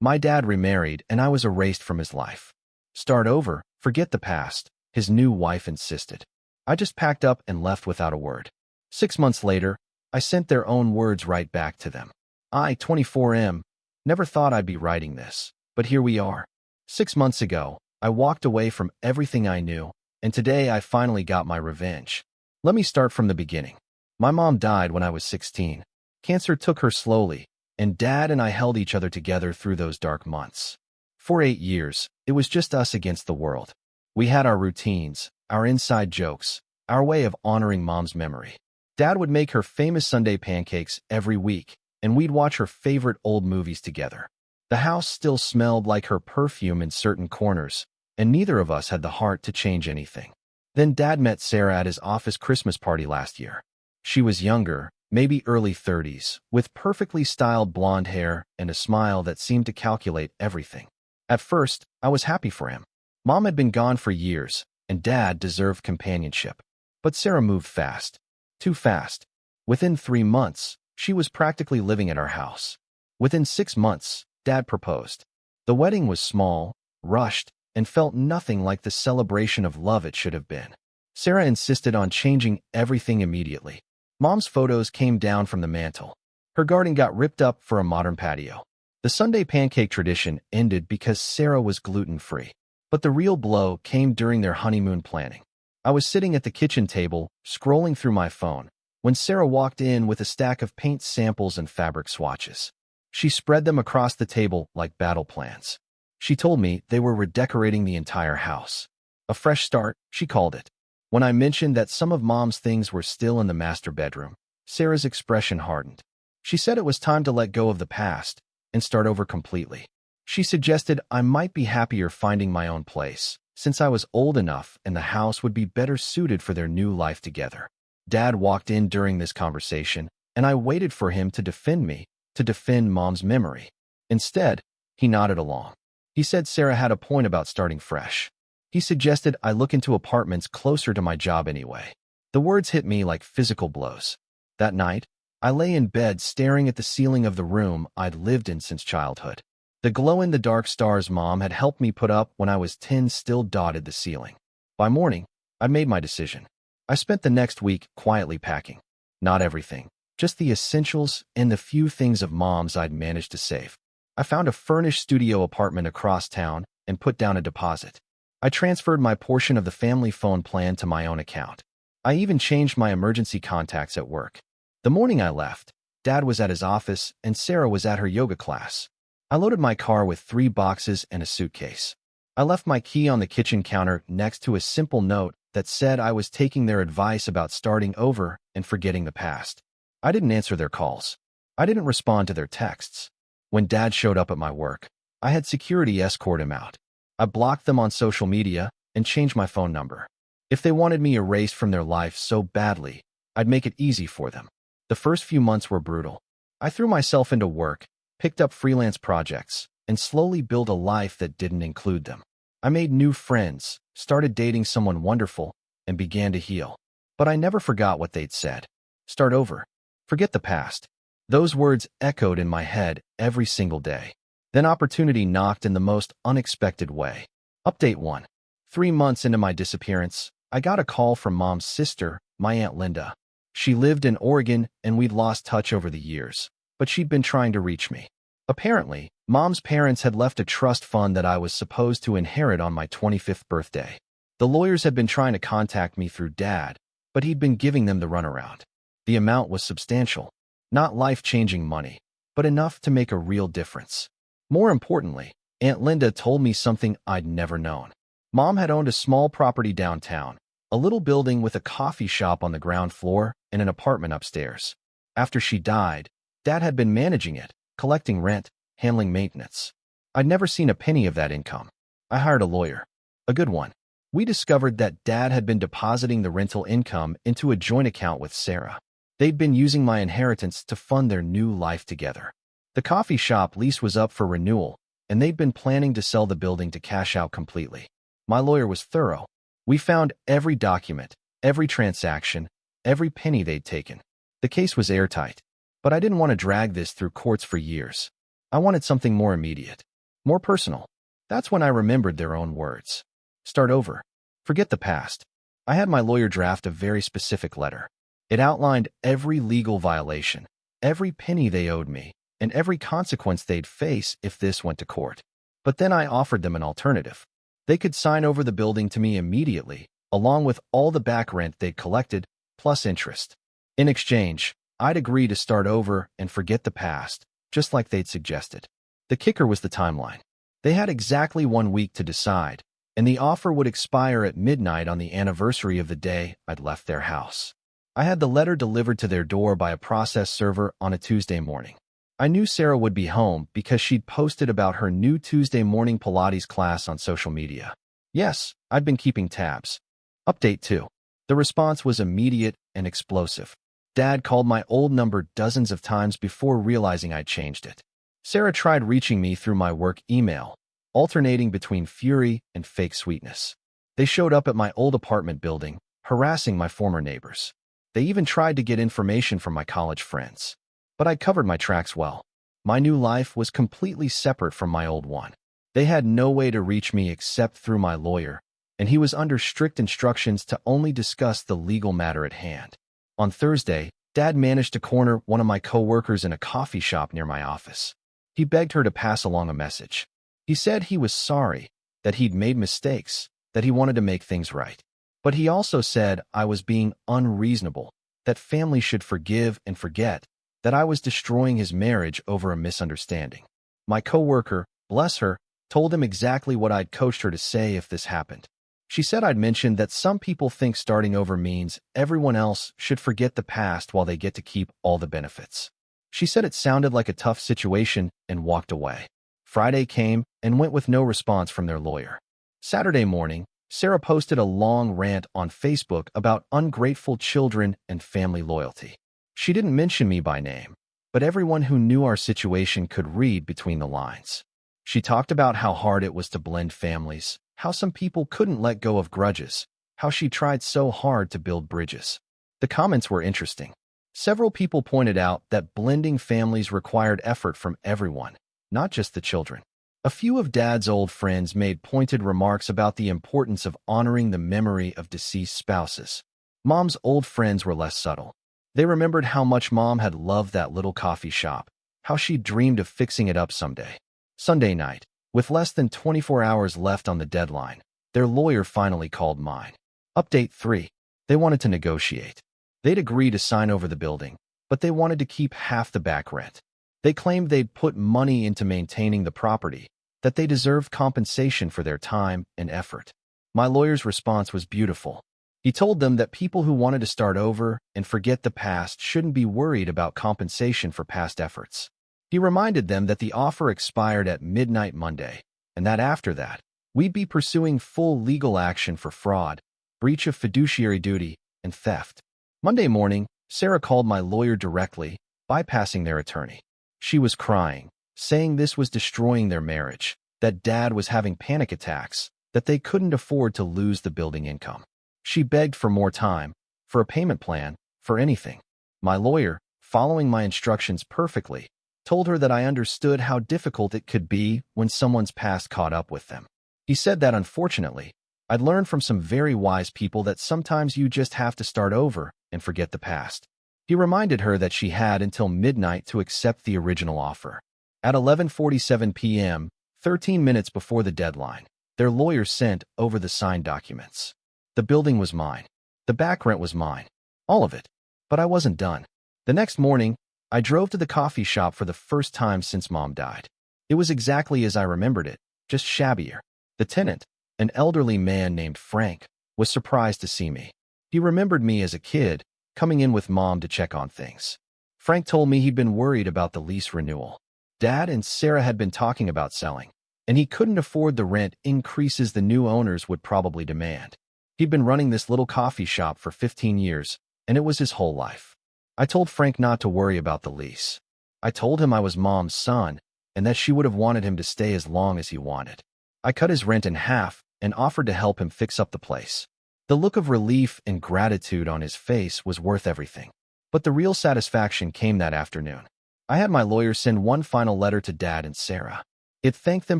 My dad remarried and I was erased from his life. Start over, forget the past, his new wife insisted. I just packed up and left without a word. 6 months later, I sent their own words right back to them. I, 24M, never thought I'd be writing this, but here we are. 6 months ago, I walked away from everything I knew, and today I finally got my revenge. Let me start from the beginning. My mom died when I was 16. Cancer took her slowly, and Dad and I held each other together through those dark months. For 8 years, it was just us against the world. We had our routines, our inside jokes, our way of honoring Mom's memory. Dad would make her famous Sunday pancakes every week, and we'd watch her favorite old movies together. The house still smelled like her perfume in certain corners, and neither of us had the heart to change anything. Then Dad met Sarah at his office Christmas party last year. She was younger, maybe early 30s, with perfectly styled blonde hair and a smile that seemed to calculate everything. At first, I was happy for him. Mom had been gone for years, and Dad deserved companionship. But Sarah moved fast. Too fast. Within 3 months, she was practically living at our house. Within 6 months, Dad proposed. The wedding was small, rushed, and felt nothing like the celebration of love it should have been. Sarah insisted on changing everything immediately. Mom's photos came down from the mantel. Her garden got ripped up for a modern patio. The Sunday pancake tradition ended because Sarah was gluten-free. But the real blow came during their honeymoon planning. I was sitting at the kitchen table, scrolling through my phone, when Sarah walked in with a stack of paint samples and fabric swatches. She spread them across the table like battle plans. She told me they were redecorating the entire house. A fresh start, she called it. When I mentioned that some of Mom's things were still in the master bedroom, Sarah's expression hardened. She said it was time to let go of the past and start over completely. She suggested I might be happier finding my own place, since I was old enough and the house would be better suited for their new life together. Dad walked in during this conversation, and I waited for him to defend me, to defend Mom's memory. Instead, he nodded along. He said Sarah had a point about starting fresh. He suggested I look into apartments closer to my job anyway. The words hit me like physical blows. That night, I lay in bed staring at the ceiling of the room I'd lived in since childhood. The glow-in-the-dark stars Mom had helped me put up when I was 10 still dotted the ceiling. By morning, I'd made my decision. I spent the next week quietly packing. Not everything, just the essentials and the few things of Mom's I'd managed to save. I found a furnished studio apartment across town and put down a deposit. I transferred my portion of the family phone plan to my own account. I even changed my emergency contacts at work. The morning I left, Dad was at his office and Sarah was at her yoga class. I loaded my car with 3 boxes and a suitcase. I left my key on the kitchen counter next to a simple note that said I was taking their advice about starting over and forgetting the past. I didn't answer their calls. I didn't respond to their texts. When Dad showed up at my work, I had security escort him out. I blocked them on social media and changed my phone number. If they wanted me erased from their life so badly, I'd make it easy for them. The first few months were brutal. I threw myself into work, picked up freelance projects, and slowly built a life that didn't include them. I made new friends, started dating someone wonderful, and began to heal. But I never forgot what they'd said. Start over. Forget the past. Those words echoed in my head every single day. Then opportunity knocked in the most unexpected way. Update 1. 3 months into my disappearance, I got a call from Mom's sister, my Aunt Linda. She lived in Oregon and we'd lost touch over the years, but she'd been trying to reach me. Apparently, Mom's parents had left a trust fund that I was supposed to inherit on my 25th birthday. The lawyers had been trying to contact me through Dad, but he'd been giving them the runaround. The amount was substantial. Not life-changing money, but enough to make a real difference. More importantly, Aunt Linda told me something I'd never known. Mom had owned a small property downtown, a little building with a coffee shop on the ground floor and an apartment upstairs. After she died, Dad had been managing it, collecting rent, handling maintenance. I'd never seen a penny of that income. I hired a lawyer. A good one. We discovered that Dad had been depositing the rental income into a joint account with Sarah. They'd been using my inheritance to fund their new life together. The coffee shop lease was up for renewal, and they'd been planning to sell the building to cash out completely. My lawyer was thorough. We found every document, every transaction, every penny they'd taken. The case was airtight, but I didn't want to drag this through courts for years. I wanted something more immediate. More personal. That's when I remembered their own words. Start over. Forget the past. I had my lawyer draft a very specific letter. It outlined every legal violation, every penny they owed me, and every consequence they'd face if this went to court. But then I offered them an alternative. They could sign over the building to me immediately, along with all the back rent they'd collected, plus interest. In exchange, I'd agree to start over and forget the past, just like they'd suggested. The kicker was the timeline. They had exactly 1 week to decide, and the offer would expire at midnight on the anniversary of the day I'd left their house. I had the letter delivered to their door by a process server on a Tuesday morning. I knew Sarah would be home because she'd posted about her new Tuesday morning Pilates class on social media. Yes, I'd been keeping tabs. Update 2. The response was immediate and explosive. Dad called my old number dozens of times before realizing I'd changed it. Sarah tried reaching me through my work email, alternating between fury and fake sweetness. They showed up at my old apartment building, harassing my former neighbors. They even tried to get information from my college friends. But I covered my tracks well. My new life was completely separate from my old one. They had no way to reach me except through my lawyer, and he was under strict instructions to only discuss the legal matter at hand. On Thursday, Dad managed to corner one of my coworkers in a coffee shop near my office. He begged her to pass along a message. He said he was sorry, that he'd made mistakes, that he wanted to make things right. But he also said I was being unreasonable, that families should forgive and forget, that I was destroying his marriage over a misunderstanding. My coworker, bless her, told him exactly what I'd coached her to say if this happened. She said I'd mentioned that some people think starting over means everyone else should forget the past while they get to keep all the benefits. She said it sounded like a tough situation and walked away. Friday came and went with no response from their lawyer. Saturday morning, Sarah posted a long rant on Facebook about ungrateful children and family loyalty. She didn't mention me by name, but everyone who knew our situation could read between the lines. She talked about how hard it was to blend families, how some people couldn't let go of grudges, how she tried so hard to build bridges. The comments were interesting. Several people pointed out that blending families required effort from everyone, not just the children. A few of Dad's old friends made pointed remarks about the importance of honoring the memory of deceased spouses. Mom's old friends were less subtle. They remembered how much Mom had loved that little coffee shop, how she dreamed of fixing it up someday. Sunday night, with less than 24 hours left on the deadline, their lawyer finally called mine. Update 3. They wanted to negotiate. They'd agree to sign over the building, but they wanted to keep half the back rent. They claimed they'd put money into maintaining the property, that they deserved compensation for their time and effort. My lawyer's response was beautiful. He told them that people who wanted to start over and forget the past shouldn't be worried about compensation for past efforts. He reminded them that the offer expired at midnight Monday, and that after that, we'd be pursuing full legal action for fraud, breach of fiduciary duty, and theft. Monday morning, Sarah called my lawyer directly, bypassing their attorney. She was crying, saying this was destroying their marriage, that Dad was having panic attacks, that they couldn't afford to lose the building income. She begged for more time, for a payment plan, for anything. My lawyer, following my instructions perfectly, told her that I understood how difficult it could be when someone's past caught up with them. He said that unfortunately, I'd learned from some very wise people that sometimes you just have to start over and forget the past. He reminded her that she had until midnight to accept the original offer. At 11:47 p.m., 13 minutes before the deadline, their lawyer sent over the signed documents. The building was mine. The back rent was mine. All of it. But I wasn't done. The next morning, I drove to the coffee shop for the first time since Mom died. It was exactly as I remembered it, just shabbier. The tenant, an elderly man named Frank, was surprised to see me. He remembered me as a kid, coming in with Mom to check on things. Frank told me he'd been worried about the lease renewal. Dad and Sarah had been talking about selling, and he couldn't afford the rent increases the new owners would probably demand. He'd been running this little coffee shop for 15 years, and it was his whole life. I told Frank not to worry about the lease. I told him I was Mom's son, and that she would have wanted him to stay as long as he wanted. I cut his rent in half and offered to help him fix up the place. The look of relief and gratitude on his face was worth everything. But the real satisfaction came that afternoon. I had my lawyer send one final letter to Dad and Sarah. It thanked them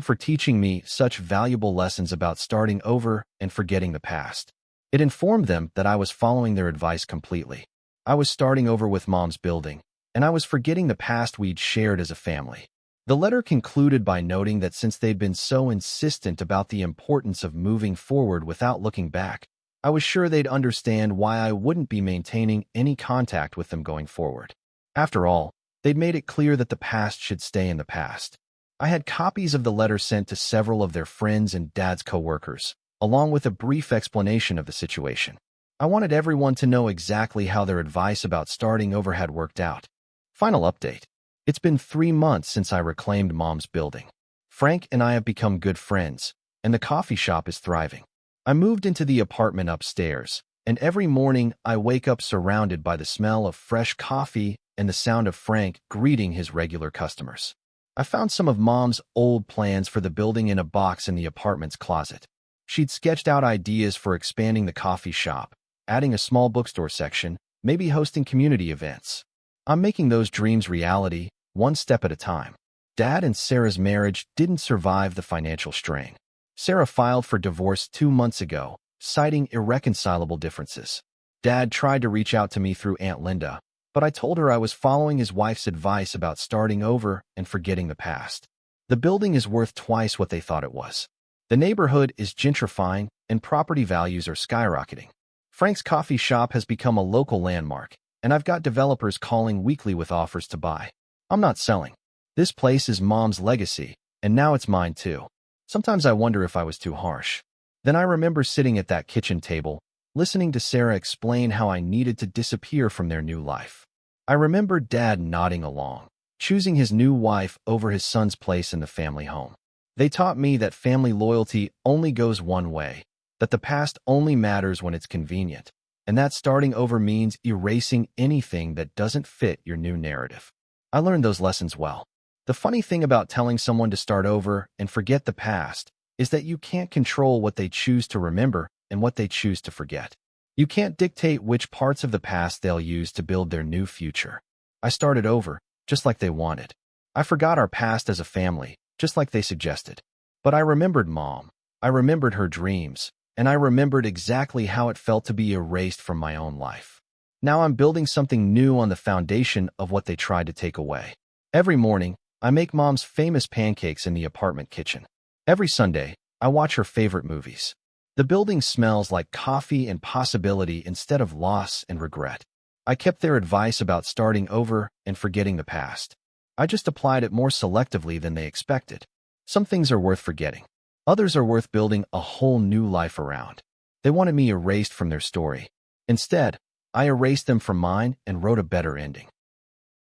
for teaching me such valuable lessons about starting over and forgetting the past. It informed them that I was following their advice completely. I was starting over with Mom's building, and I was forgetting the past we'd shared as a family. The letter concluded by noting that since they'd been so insistent about the importance of moving forward without looking back, I was sure they'd understand why I wouldn't be maintaining any contact with them going forward. After all, they'd made it clear that the past should stay in the past. I had copies of the letter sent to several of their friends and Dad's coworkers, along with a brief explanation of the situation. I wanted everyone to know exactly how their advice about starting over had worked out. Final update. It's been 3 months since I reclaimed Mom's building. Frank and I have become good friends, and the coffee shop is thriving. I moved into the apartment upstairs, and every morning I wake up surrounded by the smell of fresh coffee and the sound of Frank greeting his regular customers. I found some of Mom's old plans for the building in a box in the apartment's closet. She'd sketched out ideas for expanding the coffee shop, adding a small bookstore section, maybe hosting community events. I'm making those dreams reality, one step at a time. Dad and Sarah's marriage didn't survive the financial strain. Sarah filed for divorce 2 months ago, citing irreconcilable differences. Dad tried to reach out to me through Aunt Linda, but I told her I was following his wife's advice about starting over and forgetting the past. The building is worth twice what they thought it was. The neighborhood is gentrifying, and property values are skyrocketing. Frank's coffee shop has become a local landmark, and I've got developers calling weekly with offers to buy. I'm not selling. This place is Mom's legacy, and now it's mine too. Sometimes I wonder if I was too harsh. Then I remember sitting at that kitchen table, listening to Sarah explain how I needed to disappear from their new life. I remember Dad nodding along, choosing his new wife over his son's place in the family home. They taught me that family loyalty only goes one way, that the past only matters when it's convenient, and that starting over means erasing anything that doesn't fit your new narrative. I learned those lessons well. The funny thing about telling someone to start over and forget the past is that you can't control what they choose to remember and what they choose to forget. You can't dictate which parts of the past they'll use to build their new future. I started over, just like they wanted. I forgot our past as a family, just like they suggested. But I remembered Mom. I remembered her dreams, and I remembered exactly how it felt to be erased from my own life. Now I'm building something new on the foundation of what they tried to take away. Every morning, I make Mom's famous pancakes in the apartment kitchen. Every Sunday, I watch her favorite movies. The building smells like coffee and possibility instead of loss and regret. I kept their advice about starting over and forgetting the past. I just applied it more selectively than they expected. Some things are worth forgetting. Others are worth building a whole new life around. They wanted me erased from their story. Instead, I erased them from mine and wrote a better ending.